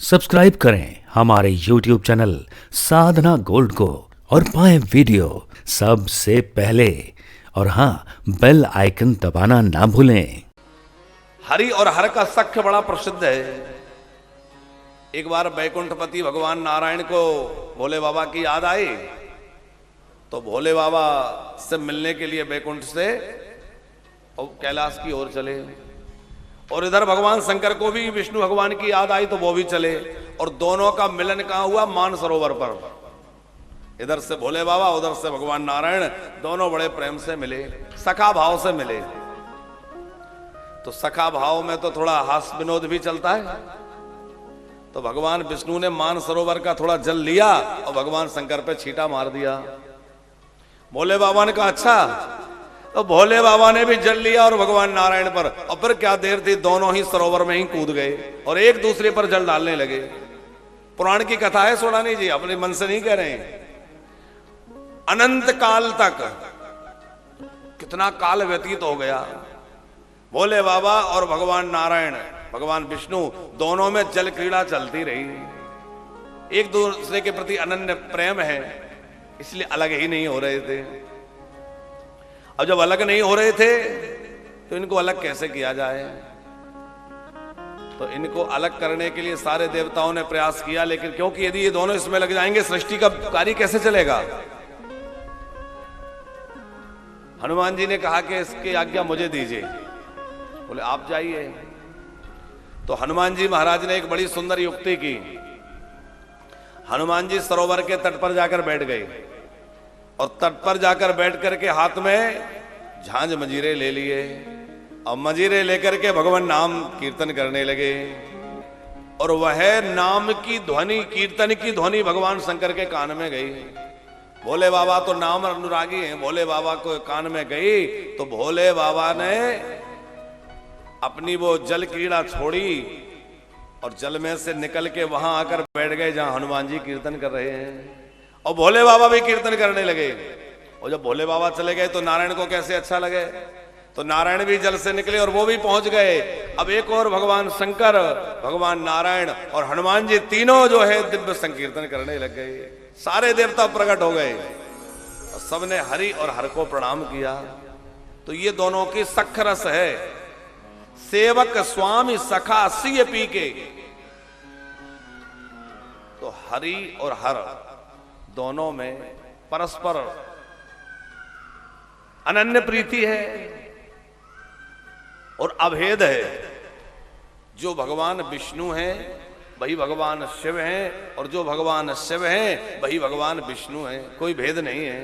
Subscribe करें हमारे YouTube channel साधना gold को और पाएं वीडियो सबसे पहले। और हाँ, बेल आइकन दबाना ना भूलें। हरि और हर का सख्य बड़ा प्रसिद्ध है। एक बार बैकुंठपति भगवान नारायण को भोले बाबा की याद आई, तो भोले बाबा से मिलने के लिए बैकुंठ से और कैलाश की ओर चले। और इधर भगवान शंकर को भी विष्णु भगवान की याद आई, तो वो भी चले। और दोनों का मिलन कहां हुआ? मानसरोवर पर। इधर से भोले बाबा, उधर से भगवान नारायण, दोनों बड़े प्रेम से मिले, सखा भाव से मिले। तो सखा भाव में तो थोड़ा हास्य विनोद भी चलता है। तो भगवान विष्णु ने मानसरोवर का थोड़ा जल लिया और भगवान शंकर पे छींटा मार दिया। भोले बाबा ने कहा अच्छा। तो भोले बाबा ने भी जल लिया और भगवान नारायण पर, और फिर क्या देर थी, दोनों ही सरोवर में ही कूद गए और एक दूसरे पर जल डालने लगे। पुराण की कथा है, सोनानी जी, अपने मन से नहीं कह रहे हैं। अनंत काल तक, कितना काल व्यतीत हो गया, भोले बाबा और भगवान नारायण, भगवान विष्णु, दोनों में जल क्रीड़ा चलती रही। एक दूसरे के प्रति अनन्य प्रेम है, इसलिए अलग ही नहीं हो रहे थे। अब जब अलग नहीं हो रहे थे तो इनको अलग कैसे किया जाए? तो इनको अलग करने के लिए सारे देवताओं ने प्रयास किया, लेकिन क्योंकि यदि ये दोनों इसमें लग जाएंगे, सृष्टि का कार्य कैसे चलेगा? हनुमान जी ने कहा कि इसकी आज्ञा मुझे दीजिए। बोले आप जाइए। तो हनुमान जी महाराज ने एक बड़ी सुंदर युक्ति की। हनुमान जी सरोवर के तट पर जाकर बैठ गए और तट पर जाकर बैठ करके हाथ में झांझ मंजीरे ले लिए और मंजीरे लेकर के भगवान नाम कीर्तन करने लगे। और वह नाम की ध्वनि, कीर्तन की ध्वनि भगवान शंकर के कान में गई। भोले बाबा तो नाम अनुरागी हैं, भोले बाबा को कान में गई तो भोले बाबा ने अपनी वो जल क्रीड़ा छोड़ी और जल में से निकल के वहां आकर बैठ गए जहां हनुमान जी कीर्तन कर रहे हैं। और भोले बाबा भी कीर्तन करने लगे। और जब भोले बाबा चले गए तो नारायण को कैसे अच्छा लगे, तो नारायण भी जल से निकले और वो भी पहुंच गए। अब एक और भगवान शंकर, भगवान नारायण और हनुमान जी, तीनों जो है दिव्य संकीर्तन करने लग गए। सारे देवता प्रकट हो गए और सबने हरि और हर को प्रणाम किया। तो ये दोनों की सख रस है। सेवक स्वामी सखा सिय पी के। तो हरि और हर दोनों में परस्पर अनन्य प्रीति है और अभेद है। जो भगवान विष्णु हैं वही भगवान शिव हैं, और जो भगवान शिव हैं वही भगवान विष्णु हैं। कोई भेद नहीं है।